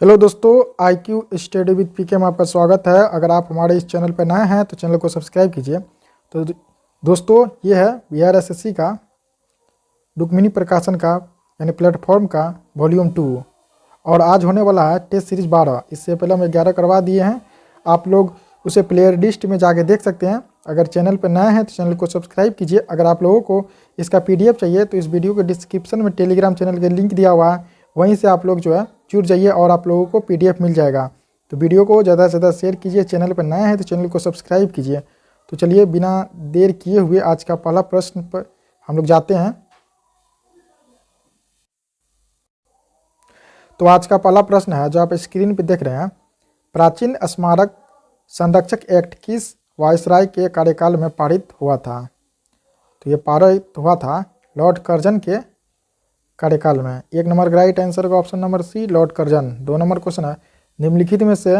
Hello दोस्तों, IQ study with पीके में आपका स्वागत है। अगर आप हमारे इस चैनल पर नए हैं तो चैनल को सब्सक्राइब कीजिए। तो दोस्तों, ये है बिहार एसएससी का रुक्मिणी प्रकाशन का यानी प्लेटफॉर्म का वॉल्यूम 2 और आज होने वाला है टेस्ट सीरीज 12। इससे पहले हम 11 करवा दिए हैं। आप लोग उसे प्लेयर लिस्ट में जाके देख सकते हैं। अगर चैनल पर नए हैं तो चैनल को सब्सक्राइब कीजिए। अगर आप लोगों को इसका PDF चाहिए तो इस वीडियो के डिस्क्रिप्शन में टेलीग्राम चैनल का लिंक दिया हुआ है, वहीं से आप लोग जो है जुड़ जाइए और आप लोगों को PDF मिल जाएगा। तो वीडियो को ज़्यादा से ज़्यादा शेयर कीजिए। चैनल पर नए हैं तो चैनल को सब्सक्राइब कीजिए। तो चलिए बिना देर किए हुए आज का पहला प्रश्न पर हम लोग जाते हैं। तो आज का पहला प्रश्न है जो आप स्क्रीन पर देख रहे हैं। प्राचीन स्मारक संरक्षक एक्ट किस वायसराय के कार्यकाल में पारित हुआ था? तो ये पारित हुआ था लॉर्ड कर्जन के कार्यकाल में। 1 नंबर का राइट आंसर का option number C, Lord Curzon. 2 number question है, निम्नलिखित में से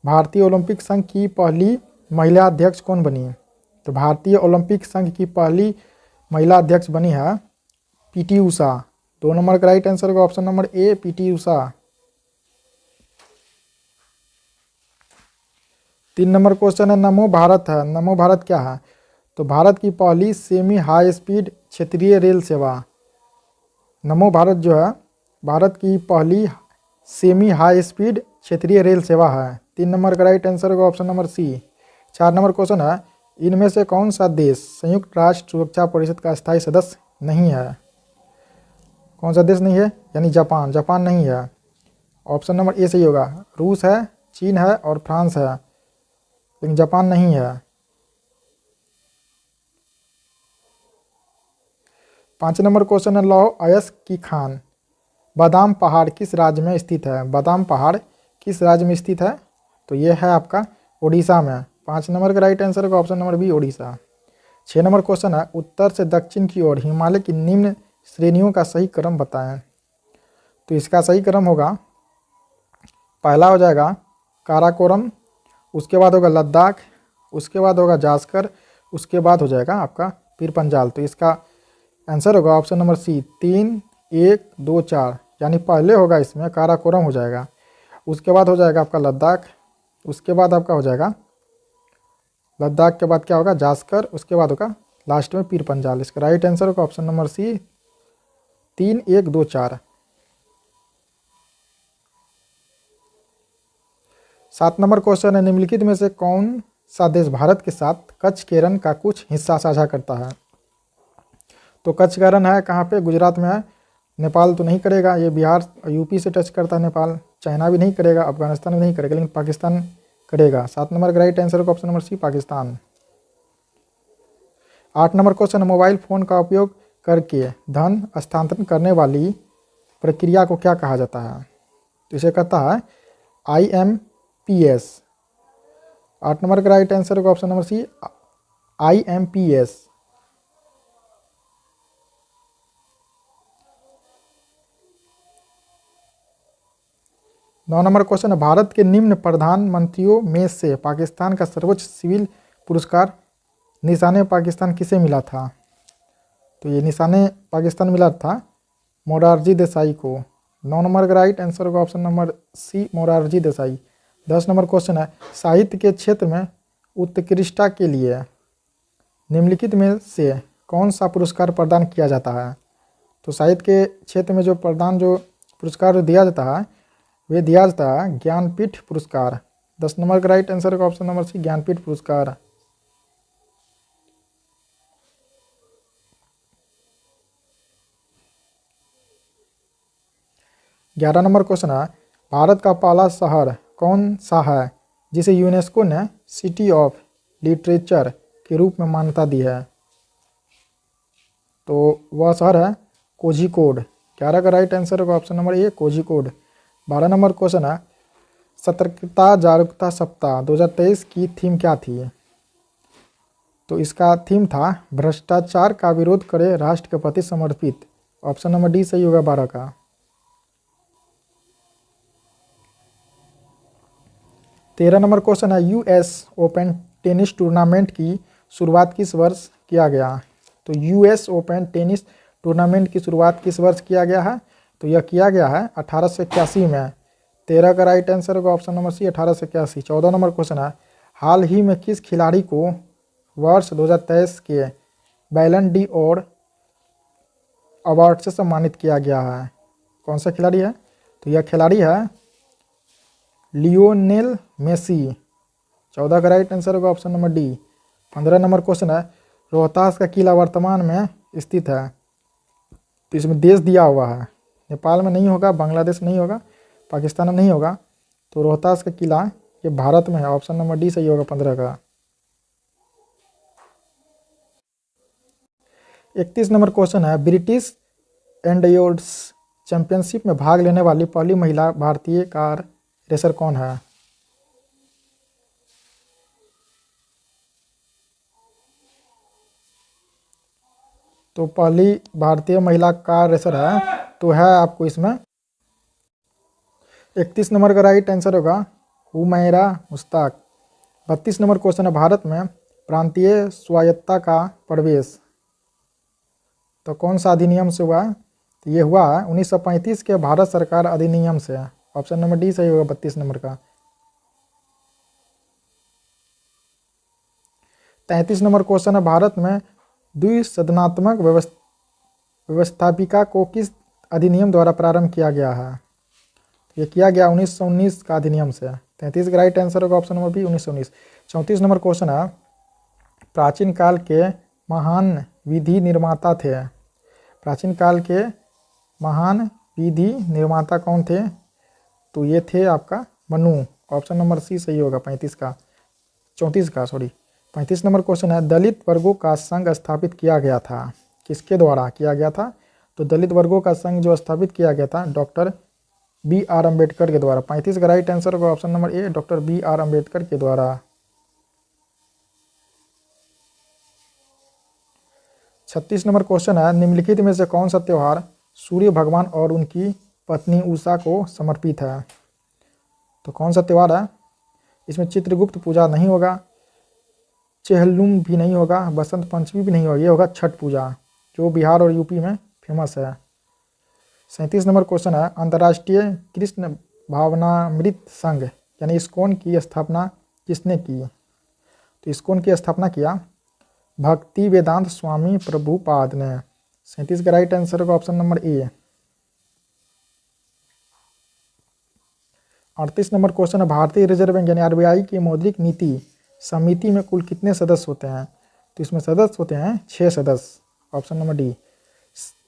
भारतीय ओलंपिक संघ की पहली महिला अध्यक्ष कौन बनी? तो भारतीय ओलंपिक संघ की पहली महिला अध्यक्ष बनी है PT उषा। 2 नंबर का राइट आंसर का ऑप्शन नंबर ए, PT उषा। 3 नंबर क्वेश्चन है, नमो भारत है। नमो भारत क्या है? तो भारत की पहली सेमी हाई स्पीड क्षेत्रीय रेल सेवा। नमो भारत जो है भारत की पहली सेमी हाई स्पीड क्षेत्रीय रेल सेवा है। 3 नंबर का राइट आंसर का option number C. 4 number question है, इनमें से कौन सा देश संयुक्त राष्ट्र सुरक्षा परिषद का स्थायी सदस्य नहीं है? कौन सा देश नहीं है? यानी जापान। जापान नहीं है। ऑप्शन नंबर ए सही होगा। रूस है, चीन है और फ्रांस है, लेकिन जापान नहीं है। 5 नंबर क्वेश्चन है, लौह अयस्क की खान बादाम पहाड़ किस राज्य में स्थित है? बादाम पहाड़ किस राज्य में स्थित है? तो ये है आपका उड़ीसा में। 5 नंबर का राइट आंसर का option number B, Orissa. 6 number question है, उत्तर से दक्षिण की ओर हिमालय की निम्न श्रेणियों का सही क्रम बताएं। तो इसका सही क्रम होगा, पहला हो जाएगा काराकोरम, उसके बाद होगा लद्दाख, उसके बाद होगा जास्कर, उसके बाद हो जाएगा आपका पीर पंजाल। तो इसका आंसर होगा ऑप्शन नंबर सी, 3, 1, 2, 4। यानी पहले होगा इसमें काराकोरम हो जाएगा, उसके बाद हो जाएगा आपका लद्दाख, उसके बाद आपका हो जाएगा लद्दाख के बाद क्या होगा जास्कर, उसके बाद होगा लास्ट में पीर पंजाल। इसका राइट आंसर होगा option number C, 3, 1, 2, 4। 7 number question है, निम्नलिखित में से कौन सा देश भारत के साथ कच्छ के रण का कुछ हिस्सा साझा करता है? तो कच्छ का रण है कहाँ पे? गुजरात में है। नेपाल तो नहीं करेगा, ये बिहार UP से टच करता है नेपाल। चाइना भी नहीं करेगा, अफगानिस्तान भी नहीं करेगा, लेकिन पाकिस्तान करेगा। 7 नंबर का राइट आंसर का option number C, Pakistan. 8 number question, mobile phone का उपयोग करके धन हस्तांतरण करने वाली प्रक्रिया को क्या कहा जाता है? तो इसे कहता है IMPS। 8 नंबर का राइट आंसर का option number C, IMPS। 9 number question है, भारत के निम्न प्रधानमंत्रियों में से पाकिस्तान का सर्वोच्च सिविल पुरस्कार निशाने पाकिस्तान किसे मिला था? तो ये निशाने पाकिस्तान मिला था मोरारजी देसाई को। 9 नंबर का राइट आंसर का option number C, Morarji Desai. 10 number question है, साहित्य के क्षेत्र में उत्कृष्टता के लिए निम्नलिखित में से कौन सा पुरस्कार प्रदान किया जाता है? तो साहित्य के क्षेत्र में जो पुरस्कार दिया जाता है वे दिया जाता है ज्ञानपीठ पुरस्कार। 10 नंबर का राइट आंसर का ऑप्शन नंबर सी, ज्ञानपीठ पुरस्कार। 11 नंबर क्वेश्चन है, भारत का पहला शहर कौन सा है जिसे यूनेस्को ने सिटी ऑफ लिटरेचर के रूप में मान्यता दी है? तो वह शहर है कोझिकोड। 11 का राइट आंसर का ऑप्शन नंबर ए, कोझिकोड। 12 नंबर क्वेश्चन है, सतर्कता जागरूकता सप्ताह 2023 की थीम क्या थी? तो इसका थीम था भ्रष्टाचार का विरोध करे राष्ट्र के प्रति समर्पित। ऑप्शन नंबर डी सही होगा 12 का। 13 नंबर क्वेश्चन है, US ओपन टेनिस टूर्नामेंट की शुरुआत किस वर्ष किया गया? तो US ओपन टेनिस टूर्नामेंट की शुरुआत किस वर्ष किया गया है? तो यह किया गया है 1881 में। 13 का राइट आंसर होगा option number C 1881। 14 number question है, हाल ही में किस खिलाड़ी को वर्ष 2023 के बैलन डी और अवार्ड से सम्मानित किया गया है? कौन सा खिलाड़ी है? तो यह खिलाड़ी है लियोनेल मेसी। 14 का राइट आंसर होगा option number D. 15 number question है, रोहतास का किला वर्तमान में स्थित है, तो इसमें देश दिया हुआ है, नेपाल में नहीं होगा, बांग्लादेश नहीं होगा, पाकिस्तान में नहीं होगा, तो रोहतास का किला ये भारत में है, ऑप्शन नंबर डी सही होगा 15 का। 31 नंबर क्वेश्चन है, ब्रिटिश एंड्योर्स चैंपियनशिप में भाग लेने वाली पहली महिला भारतीय कार रेसर कौन है? तो पहली भारतीय महिला कार रेसर है, तो है आपको इसमें 31 नंबर का राइट आंसर होगा हुमैरा मुश्ताक। 32 नंबर क्वेश्चन है, भारत में प्रांतीय स्वायत्तता का प्रवेश तो कौन सा अधिनियम से हुआ? तो ये हुआ 1935 के भारत सरकार अधिनियम से, ऑप्शन नंबर डी सही होगा 32 नंबर का। 33 नंबर क्वेश्चन है, भारत में द्विसदनात्मक व्यवस्थापिका को किस अधिनियम द्वारा प्रारंभ किया गया है? ये किया गया 1919 का अधिनियम से। 33 का राइट आंसर होगा option number B 1919। 34 number question है, प्राचीन काल के महान विधि निर्माता थे, प्राचीन काल के महान विधि निर्माता कौन थे? तो ये थे आपका मनु, ऑप्शन नंबर सी सही होगा 35 का 34 का सॉरी। 35 नंबर क्वेश्चन है, दलित वर्गों का संघ स्थापित किया गया था, किसके द्वारा किया गया था? तो दलित वर्गों का संघ जो स्थापित किया गया था डॉक्टर बी.आर. अम्बेडकर के द्वारा। 35 का राइट आंसर होगा option number A doctor B R. Ambedkar के द्वारा। 36 नंबर क्वेश्चन है, निम्नलिखित में से कौन सा त्यौहार सूर्य भगवान और उनकी पत्नी उषा को समर्पित है? तो कौन सा त्यौहार है? इसमें चित्रगुप्त पूजा नहीं होगा, चेहल्लुम भी नहीं होगा, बसंत पंचमी भी नहीं होगा, ये होगा छठ पूजा जो बिहार और यूपी में फेमस है। 37 नंबर क्वेश्चन है, अंतर्राष्ट्रीय कृष्ण भावनामृत संघ यानी इस्कॉन की स्थापना किसने की? तो इस्कॉन की स्थापना किया भक्ति वेदांत स्वामी प्रभुपाद ने। 37 का राइट आंसर होगा ऑप्शन नंबर ए। 38 नंबर क्वेश्चन है, भारतीय रिजर्व बैंक यानी आरबीआई की मौद्रिक नीति समिति में कुल कितने सदस्य होते हैं? तो इसमें सदस्य होते हैं 6 सदस्य, option number D.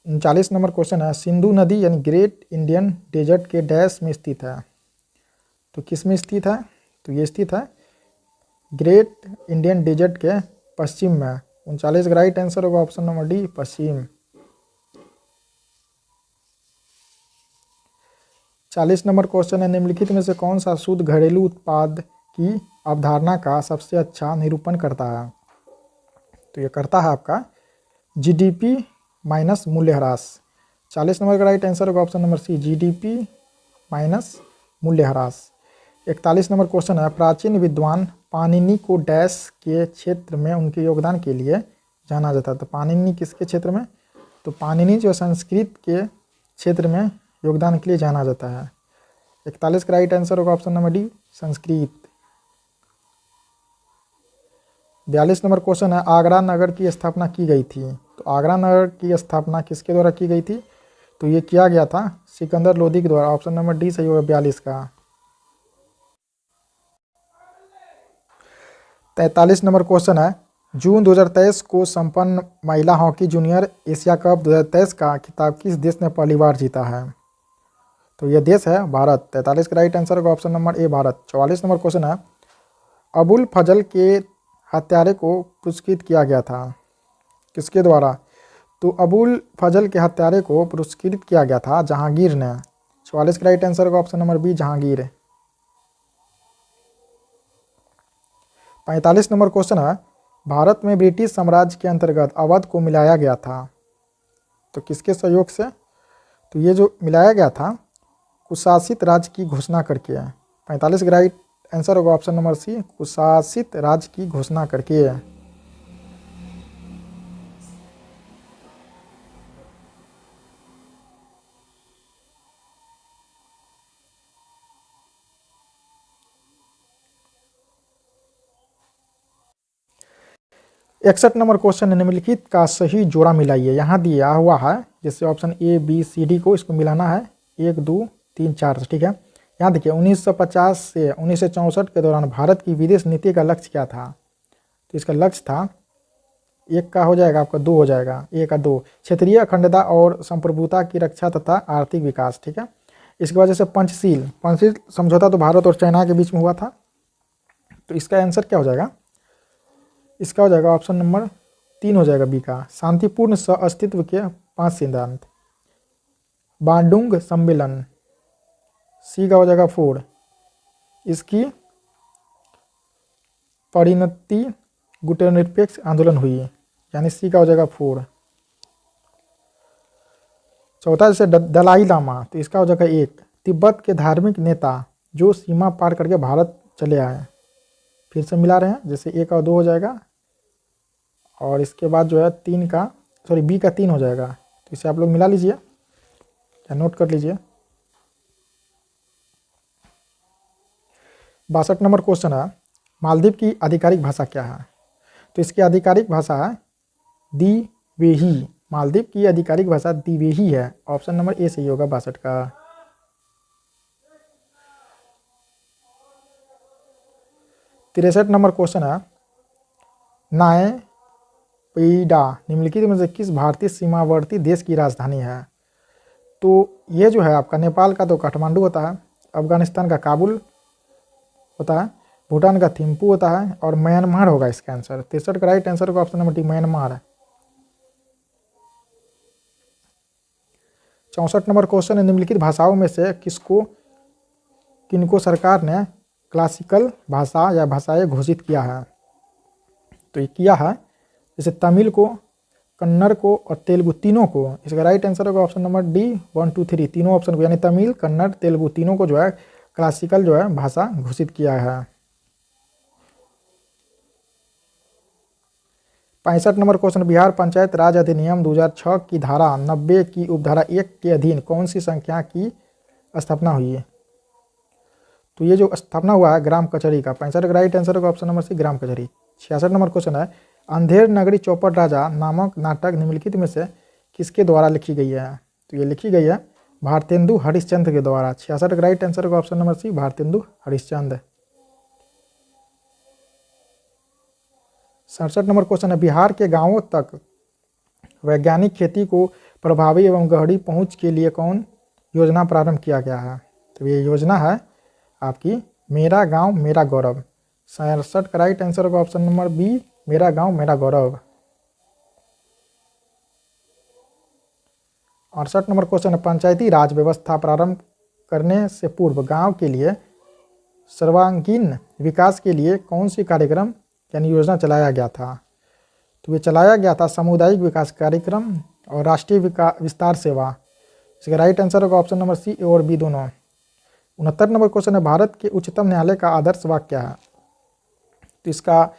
39 number question है, सिंधु नदी यानी ग्रेट इंडियन डेजर्ट के डैश में स्थित है, तो किस में स्थित है? तो ये स्थित है ग्रेट इंडियन डेजर्ट के पश्चिम में। 39 का राइट आंसर होगा ऑप्शन नंबर डी पश्चिम। 40 नंबर क्वेश्चन है, निम्नलिखित में से कौन सा शुद्ध घरेलू उत्पाद की अवधारणा का सबसे अच्छा निरूपण करता है? तो ये करता है आपका जीडीपी माइनस मूल्यह्रास। 40 नंबर का राइट आंसर होगा option number C GDP minus मूल्यह्रास। 41 नंबर क्वेश्चन है, प्राचीन विद्वान पाणिनि को डैश के क्षेत्र में उनके योगदान के लिए जाना जाता है, तो पाणिनि किसके क्षेत्र में? तो पाणिनि जो संस्कृत के क्षेत्र में योगदान के लिए जाना जाता है। 41 का राइट आंसर होगा option number D Sanskrit. 42 number question है, आगरा नगर की स्थापना की गई थी, तो आगरा नगर की स्थापना किसके द्वारा की गई थी? तो ये किया गया था सिकंदर लोदी के द्वारा, ऑप्शन नंबर डी सही होगा 42 का। 43 नंबर क्वेश्चन है, जून 2023 को संपन्न महिला हॉकी जूनियर एशिया कप 2023 का खिताब किस देश ने पहली बार जीता है? तो यह देश है भारत। 43 का राइट आंसर होगा ऑप्शन नंबर ए भारत। 44 नंबर क्वेश्चन है, अबुल फजल के हत्यारे को पुरस्कृत किया गया था, किसके द्वारा? तो अबुल फजल के हत्यारे को पुरस्कृत किया गया था जहांगीर ने। 44 का राइट आंसर होगा option number B Jahangir. 45 number question है, भारत में ब्रिटिश साम्राज्य के अंतर्गत अवध को मिलाया गया था, तो किसके सहयोग से? तो ये जो मिलाया गया था कुशासित राज्य की घोषणा करके है। 45 का राइट आंसर होगा ऑप्शन नंबर सी कुशासित राज्य की घोषणा करके है। 61 नंबर क्वेश्चन है, निम्नलिखित का सही जोड़ा मिलाइए। यहाँ दिया हुआ है जैसे option A B C D को इसको मिलाना है 1 2 3 4 से, ठीक है। यहाँ देखिए 1950 से 1964 के दौरान भारत की विदेश नीति का लक्ष्य क्या था? तो इसका लक्ष्य था, एक का हो जाएगा आपका, दो हो जाएगा, एक का दो, क्षेत्रीय अखंडता और संप्रभुता की रक्षा तथा आर्थिक विकास, ठीक है। इसके वजह से पंचशील समझौता तो भारत और चाइना के बीच में हुआ था। तो इसका आंसर क्या हो जाएगा? इसका हो जाएगा ऑप्शन नंबर 3 हो जाएगा बी का, शांतिपूर्ण सह अस्तित्व के 5 सिद्धांत। बांडुंग सम्मेलन, सी का हो जाएगा 4, इसकी परिणति गुटनिरपेक्ष आंदोलन हुई, यानी सी का हो जाएगा 4। चौथा जैसे दलाई लामा, तो इसका हो जाएगा 1, तिब्बत के धार्मिक नेता जो सीमा पार करके भारत चले आए। फिर से मिला रहे हैं, जैसे 1 और 2 हो जाएगा, और इसके बाद जो है 3 का, सॉरी बी का 3 हो जाएगा। तो इसे आप लोग मिला लीजिए या नोट कर लीजिए। 62 नंबर क्वेश्चन है, मालदीव की आधिकारिक भाषा क्या है? तो इसकी आधिकारिक भाषा है दिवेही। मालदीव की आधिकारिक भाषा दिवेही है। ऑप्शन नंबर ए सही होगा 62 का। 63 नंबर क्वेश्चन है, नायपीडा निम्नलिखित में से किस भारतीय सीमावर्ती देश की राजधानी है? तो ये जो है आपका नेपाल का तो काठमांडू होता है, अफगानिस्तान का काबुल होता है, भूटान का थिम्पू होता है, और म्यांमार होगा इसका आंसर। 63 का राइट आंसर होगा option number D, Myanmar. 64 number question है, निम्नलिखित भाषाओं में से किनको सरकार ने क्लासिकल भाषा या भाषाएं घोषित किया है? तो ये किया है जैसे तमिल को, कन्नड़ को और तेलुगु, तीनों को। इसका राइट आंसर होगा ऑप्शन नंबर डी 1 2 3, तीनों ऑप्शन को, यानी तमिल, कन्नड़, तेलुगु तीनों को जो है क्लासिकल जो है भाषा घोषित किया है। 65 नंबर क्वेश्चन, बिहार पंचायत राज अधिनियम 2006 की धारा 90 की उपधारा 1 के अधीन कौन सी संख्या की स्थापना हुई है? तो ये जो स्थापना हुआ है ग्राम कचहरी का। 65 का राइट आंसर होगा ऑप्शन नंबर सी, ग्राम कचहरी। 66 नंबर क्वेश्चन है, अंधेर नगरी चौपट राजा नामक नाटक निम्नलिखित में से किसके द्वारा लिखी गई है? तो ये लिखी गई है भारतेंदु हरिश्चंद्र के द्वारा। 66 का राइट आंसर होगा option number C, Bharatendu Harishchandra. 67 number question है, बिहार के गांवों तक वैज्ञानिक खेती को प्रभावी एवं गहरी पहुंच के लिए कौन योजना प्रारंभ किया गया है? तो ये योजना है आपकी मेरा गांव मेरा गौरव। 67 का राइट आंसर होगा ऑप्शन नंबर बी, मेरा गांव मेरा गौरव। 68 नंबर क्वेश्चन है, पंचायती राज व्यवस्था प्रारंभ करने से पूर्व गांव के लिए सर्वांगीण विकास के लिए कौन सी कार्यक्रम यानी योजना चलाया गया था? तो ये चलाया गया था सामुदायिक विकास कार्यक्रम और राष्ट्रीय विस्तार सेवा। इसका राइट आंसर होगा ऑप्शन नंबर सी और बी दोनों। 69 नंबर क्वेश्चन है, भारत के उच्चतम न्यायालय का आदर्श वाक्य क्या है? तो इसका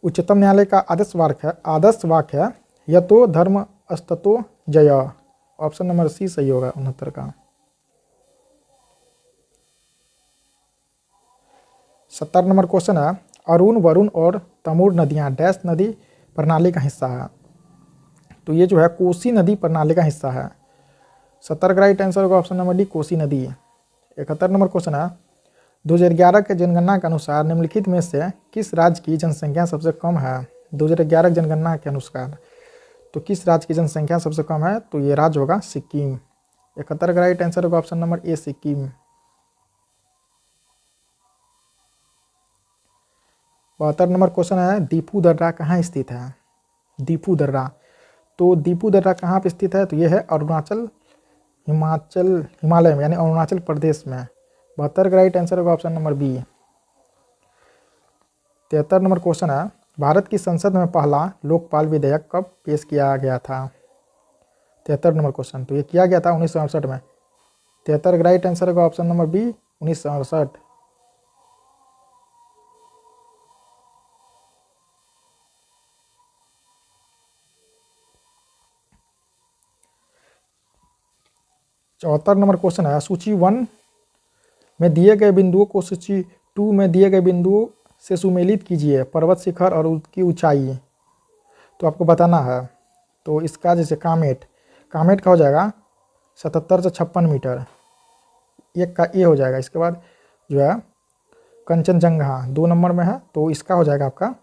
उच्चतम न्यायालय का आदर्श वाक्य है यतो धर्म अस्ततो जय। ऑप्शन नंबर सी सही होगा 69 का। 70 नंबर क्वेश्चन है, अरुण, वरुण और तमूर नदियां डैश नदी प्रणाली का हिस्सा है? तो ये जो है कोसी नदी प्रणाली का हिस्सा है। 70 का राइट आंसर होगा ऑप्शन नंबर डी, कोसी नदी। 71 नंबर क्वेश्चन है, 2011 के जनगणना के अनुसार निम्नलिखित में से किस राज्य की जनसंख्या सबसे कम है? 2011 जनगणना के अनुसार तो किस राज्य की जनसंख्या सबसे कम है? तो ये राज्य होगा सिक्किम। 71 का राइट आंसर होगा ऑप्शन नंबर ए, सिक्किम। 72 नंबर क्वेश्चन है, दीपू दर्रा कहाँ स्थित है? दीपू दर्रा, तो दीपू दर्रा कहाँ पे स्थित है? तो ये है हिमालय में, यानी अरुणाचल प्रदेश में। 72 का राइट आंसर होगा option number B. 73 number question है, भारत की संसद में पहला लोकपाल विधेयक कब पेश किया गया था? 73 नंबर क्वेश्चन, तो ये किया गया था 1968 में। 73 का राइट आंसर होगा ऑप्शन नंबर बी, 1968। चौहत्तर नंबर क्वेश्चन है, सूची 1 में दिए गए बिंदुओं को सूची 2 में दिए गए बिंदुओं से सुमेलित कीजिए। पर्वत शिखर और उसकी ऊंचाई। तो आपको बताना है। तो इसका जैसे कामेट, कामेट का हो जाएगा 77 से 56 मीटर, एक का ये हो जाएगा। इसके बाद जो है कंचनजंगा 2 नंबर में है, तो इसका हो जाएगा आपका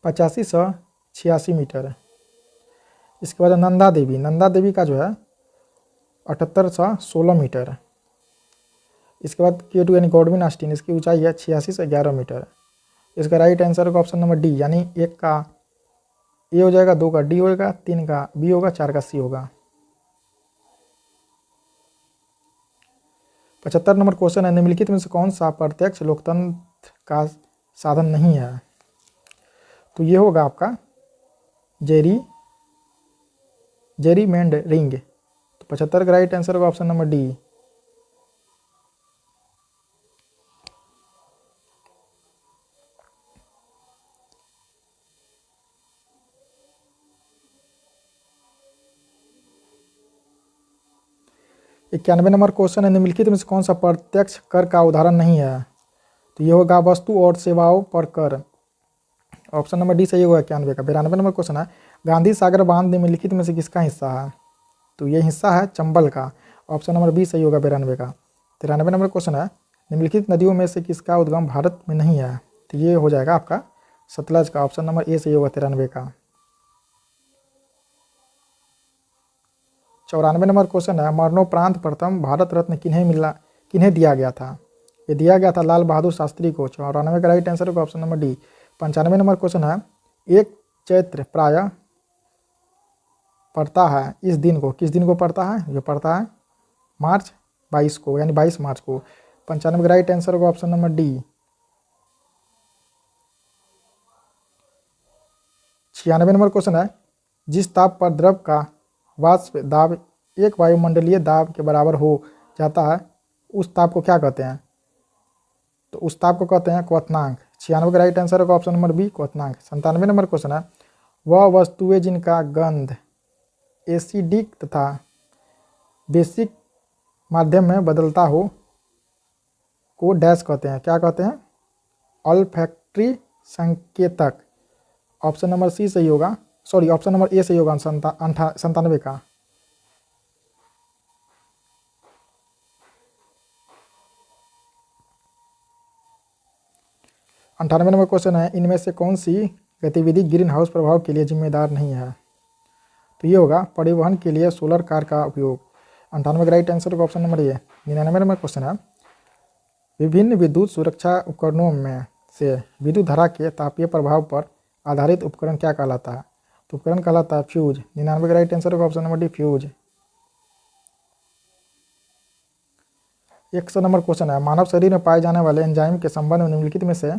85 से 86 मीटर। इसके बाद नंदा देवी, नंदा देवी का जो है 78 से 16 मीटर। इसके बाद K2 यानी गॉडविन ऑस्टिन, इसकी ऊंचाई है 86 से 11 मीटर। इसका राइट आंसर होगा ऑप्शन नंबर डी, यानी 1 का ए हो जाएगा, 2 का डी होगा, 3 का बी होगा, 4 का सी होगा। 75 नंबर क्वेश्चन है, निम्नलिखित में से कौन सा प्रत्यक्ष लोकतंत्र का साधन नहीं है? तो ये होगा आपका जेरीमेंडरिंग। तो 75 का राइट आंसर होगा ऑप्शन नंबर डी। इक्यानवे नंबर क्वेश्चन है, निम्नलिखित में से कौन सा प्रत्यक्ष कर का उदाहरण नहीं है? तो ये होगा वस्तु और सेवाओं पर कर। ऑप्शन नंबर डी सही होगा 91 का। 92 नंबर क्वेश्चन है, गांधी सागर बांध निम्नलिखित में से किसका हिस्सा है? तो ये हिस्सा है चंबल का। ऑप्शन नंबर बी सही होगा 92 का। 93 नंबर क्वेश्चन है, निम्नलिखित नदियों में से किसका उद्गम भारत में नहीं है? तो ये हो जाएगा आपका सतलज का। ऑप्शन नंबर ए सही होगा 93 का। 94 नंबर क्वेश्चन है, मरणोपरांत प्रथम भारत रत्न किन्हें दिया गया था? ये दिया गया था लाल बहादुर शास्त्री को। 94 का राइट आंसर होगा option number D. 95 number question है, एक चैत्र प्रायः पड़ता है इस दिन को, किस दिन को पड़ता है? ये पड़ता है मार्च 22 को, यानी 22 मार्च को। 95 का राइट आंसर होगा option number D. 96 number question है, जिस ताप पर द्रव का वाष्प दाब एक वायुमंडलीय दाब के बराबर हो जाता है, उस ताप को क्या कहते हैं? तो उस ताप को कहते हैं क्वथनांक। 96 का राइट आंसर होगा ऑप्शन नंबर बी, क्वथनांक। 97 नंबर क्वेश्चन है, वह वस्तुएं जिनका गंध एसिडिक तथा बेसिक माध्यम में बदलता हो को डैश कहते हैं, क्या कहते हैं? ऑल्फैक्टरी संकेतक। ऑप्शन नंबर सी सही होगा, सॉरी ऑप्शन नंबर ए सही होगा 97 का। 98 नंबर क्वेश्चन है, इनमें से कौन सी गतिविधि ग्रीन हाउस प्रभाव के लिए जिम्मेदार नहीं है? तो ये होगा परिवहन के लिए सोलर कार का उपयोग। 98 का राइट आंसर होगा ऑप्शन नंबर ए। 99 नंबर क्वेश्चन है, विभिन्न विद्युत सुरक्षा उपकरणों में से विद्युत धारा के तापीय प्रभाव पर आधारित उपकरण क्या कहलाता है? तो उपकरण कहलाता है फ्यूज। 99 का राइट आंसर होगा option number D, fuse. 100 number question है, मानव शरीर में पाए जाने वाले एंजाइम के संबंध में निम्नलिखित में से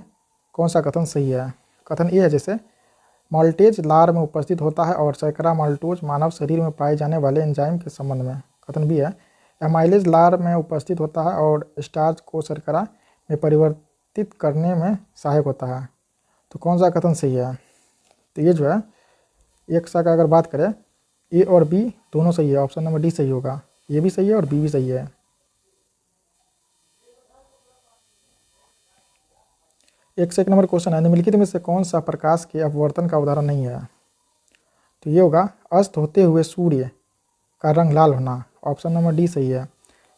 कौन सा कथन सही है? कथन ए है, जैसे माल्टेज लार में उपस्थित होता है और शर्करा माल्टोज मानव शरीर में पाए जाने वाले एंजाइम के संबंध में। कथन बी है, एमाइलेज लार में उपस्थित होता है और स्टार्च को शर्करा में परिवर्तित करने में सहायक होता है। तो कौन सा कथन सही है? तो ये जो है 100 का अगर बात करें, ए और बी दोनों सही है। ऑप्शन नंबर डी सही होगा, ये भी सही है और बी भी सही है। 101 नंबर क्वेश्चन है, निम्नलिखित में से कौन सा प्रकाश के अपवर्तन का उदाहरण नहीं है? तो ये होगा अस्त होते हुए सूर्य का रंग लाल होना। ऑप्शन नंबर डी सही है।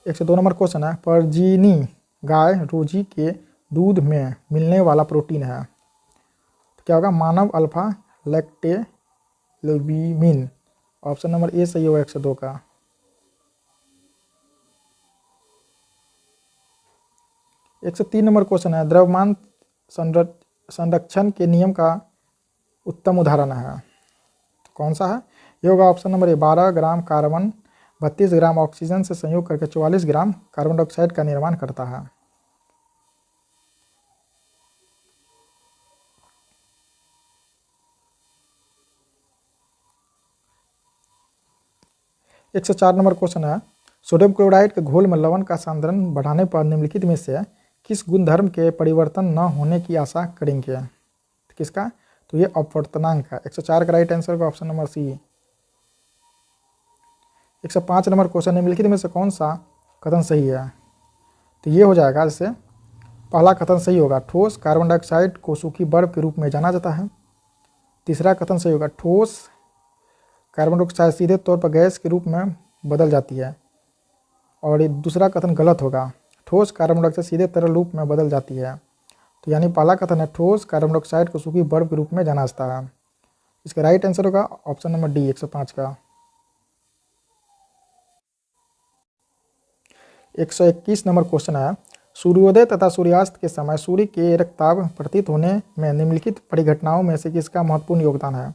102 नंबर क्वेश्चन है, परजीनी गाय रोजी के दूध में मिलने वाला प्रोटीन है। तो क्या होगा? मानव अल्फा लैक्टेल्यूबिन। ऑप्शन नंबर ए सही होगा 102 का। 103 नंबर क्वेश्चन है, द्रव्यमान संरक्षण के नियम का उत्तम उदाहरण है। तो कौन सा है? ये होगा ऑप्शन नंबर ए, 12 ग्राम कार्बन 32 ग्राम ऑक्सीजन से संयोग करके 44 ग्राम कार्बन डाइऑक्साइड का निर्माण करता है। एक 104 नंबर क्वेश्चन है, सोडियम क्लोराइड के घोल में लवण का सांद्रण बढ़ाने पर निम्नलिखित में से किस गुणधर्म के परिवर्तन न होने की आशा करेंगे? तो किसका? तो ये अपवर्तनांक का। 104 का राइट आंसर होगा option number C. 105 number question, निम्नलिखित में से कौन सा कथन सही है? तो ये हो जाएगा, जैसे पहला कथन सही होगा, ठोस कार्बन डाइऑक्साइड को सूखी बर्फ के रूप में जाना जाता है। तीसरा कथन सही होगा, ठोस कार्बन डाइऑक्साइड सीधे तौर पर गैस के रूप में बदल जाती है। और ये दूसरा कथन गलत होगा, ठोस कार्बन डाइऑक्साइड सीधे तरल रूप में बदल जाती है। तो यानी पहला कथन है, ठोस कार्बन डाइऑक्साइड को सूखी बर्फ के रूप में जाना जाता है। इसका राइट आंसर होगा ऑप्शन नंबर डी, 105 का। 121 नंबर क्वेश्चन है, सूर्योदय तथा सूर्यास्त के समय सूर्य के रक्तताप प्रतीत होने में निम्नलिखित परिघटनाओं में से किसका महत्वपूर्ण योगदान है।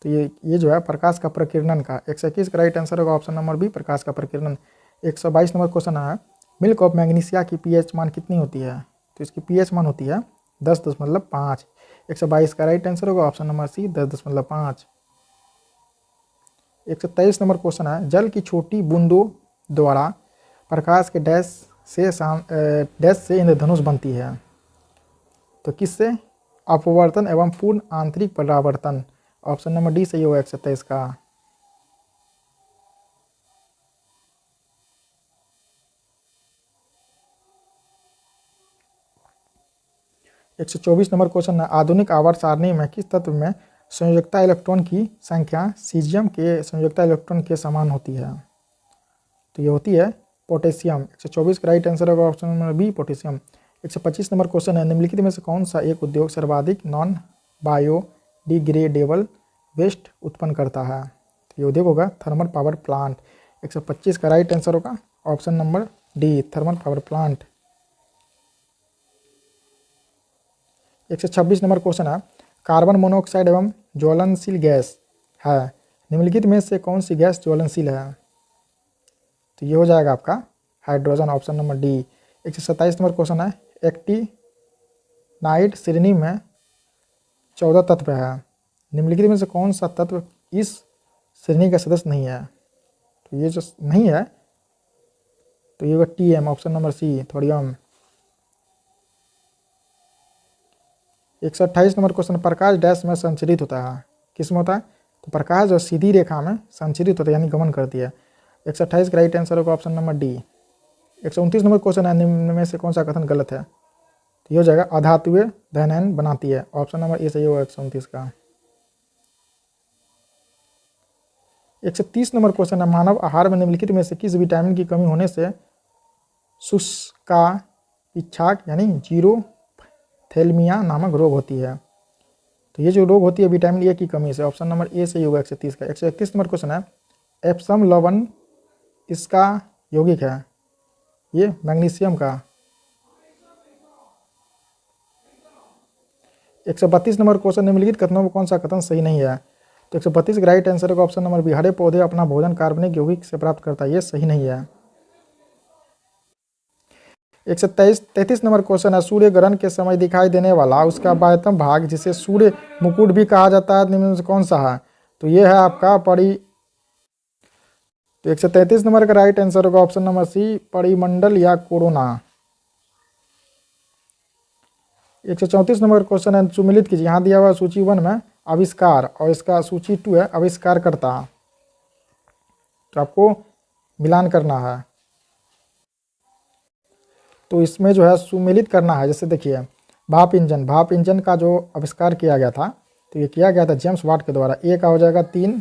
तो ये जो है प्रकाश का प्रकीर्णन का। 121 का राइट आंसर होगा ऑप्शन नंबर बी, प्रकाश का प्रकीर्णन। 122 नंबर क्वेश्चन है, मिल्क ऑफ मैग्नीशिया की पीएच मान कितनी होती है। तो इसकी पीएच मान होती है 10.5। 122 का राइट आंसर होगा option number C, 10.5। 123 number question है, जल की छोटी बूंदों द्वारा प्रकाश के डैश से इंद्रधनुष बनती है। तो किससे, अपवर्तन एवं पूर्ण आंतरिक परावर्तन। ऑप्शन नंबर डी सही होगा 127 का। 124 नंबर क्वेश्चन है, आधुनिक आवर्त सारणी में किस तत्व में संयोजकता इलेक्ट्रॉन की संख्या सीजियम के संयोजकता इलेक्ट्रॉन के समान होती है। तो ये होती है पोटेशियम। 124 का राइट आंसर होगा option number B, potassium. 125 number question है, निम्नलिखित में से कौन सा एक उद्योग सर्वाधिक नॉन बायोडिग्रेडेबल वेस्ट उत्पन्न करता है। तो ये उद्योग होगा थर्मल पावर प्लांट। 125 का राइट आंसर होगा option number D, thermal power plant. 126 number question है, कार्बन मोनोऑक्साइड एवं ज्वलनशील गैस है, निम्नलिखित में से कौन सी गैस ज्वलनशील है। तो ये हो जाएगा आपका hydrogen, option number D. 127 number question है, एक्टिनाइड श्रेणी में 14 तत्व है, निम्नलिखित में से कौन सा तत्व इस श्रेणी का सदस्य नहीं है। तो ये जो नहीं है तो ये होगा TM, option number C, thorium. 128 number question, प्रकाश डैश में संचरित होता है, किस में होता है। तो प्रकाश जो सीधी रेखा में संचरित होता है यानी गमन करती है। 128 का राइट आंसर होगा option number D. 129 number question है, निम्न में से कौन सा कथन गलत है। तो ये हो जाएगा अधातुएं धैर्यन बनाती है, ऑप्शन नंबर ए सही होगा 129 का। 130 नंबर क्वेश्चन है, मानव आहार में निम्नलिखित में से किस विटामिन की कमी होने से शुष्का इच्छाक यानी जीरोथैलेमिया नामक रोग होती है। तो ये जो रोग होती है विटामिन ए की कमी से, ऑप्शन नंबर ए सही होगा 130 का। 131 नंबर क्वेश्चन है, एप्सम लवण इसका यौगिक है, ये मैग्नीशियम का। 132 नंबर क्वेश्चन, निम्नलिखित कथनों में कौन सा कथन सही नहीं है। तो 132 का राइट आंसर होगा ऑप्शन नंबर बी, हरे पौधे अपना भोजन कार्बनिक यौगिक से प्राप्त करता है, ये सही नहीं है। 133 नंबर क्वेश्चन है, सूर्य ग्रहण के समय दिखाई देने वाला उसका बाह्यतम भाग जिसे सूर्य मुकुट भी कहा जाता है, निम्न में से कौन सा है। तो ये है आपका तो 133 नंबर का राइट आंसर होगा ऑप्शन नंबर सी, परिमंडल या कोरोना। 134 नंबर क्वेश्चन है, सुमिलित कीजिए, यहाँ दिया हुआ सूची 1 में आविष्कार और इसका सूची 2 है आविष्कारकर्ता। तो आपको मिलान करना है, तो इसमें जो है सुमेलित करना है। जैसे देखिए भाप इंजन का जो आविष्कार किया गया था, तो ये किया गया था जेम्स वाट के द्वारा। ए का हो जाएगा 3।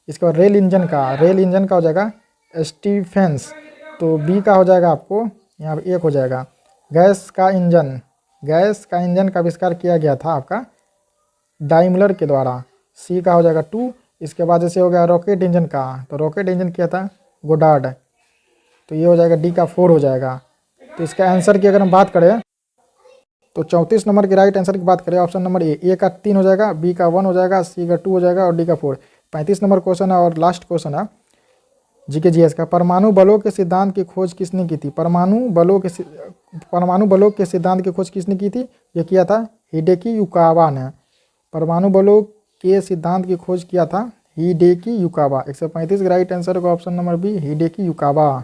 इसके बाद रेल इंजन का हो जाएगा स्टीफेंस। तो बी का हो जाएगा आपको यहाँ पर 1 हो जाएगा। गैस का इंजन का आविष्कार किया गया था आपका डाइमलर के द्वारा, सी का हो जाएगा 2। इसके बाद जैसे हो गया रॉकेट इंजन का, तो रॉकेट इंजन किया था गोडार्ड, तो ये हो जाएगा डी का 4 हो जाएगा। तो इसका आंसर की अगर हम बात करें तो 34 नंबर के राइट आंसर की बात करें ऑप्शन नंबर ए का 3 हो जाएगा, बी का 1 हो जाएगा, सी का 2 हो जाएगा और डी का 4। 35 नंबर क्वेश्चन है और लास्ट क्वेश्चन है जीके जीएस का, परमाणु बलों के सिद्धांत की खोज किसने की थी। परमाणु बलों के सिद्धांत की खोज किसने की थी, ये किया था हिडेकी युकावा ने। परमाणु बलों के सिद्धांत की खोज किया था हिडेकी युकावा। 135 का राइट आंसर होगा option number B, Hideki Yukawa.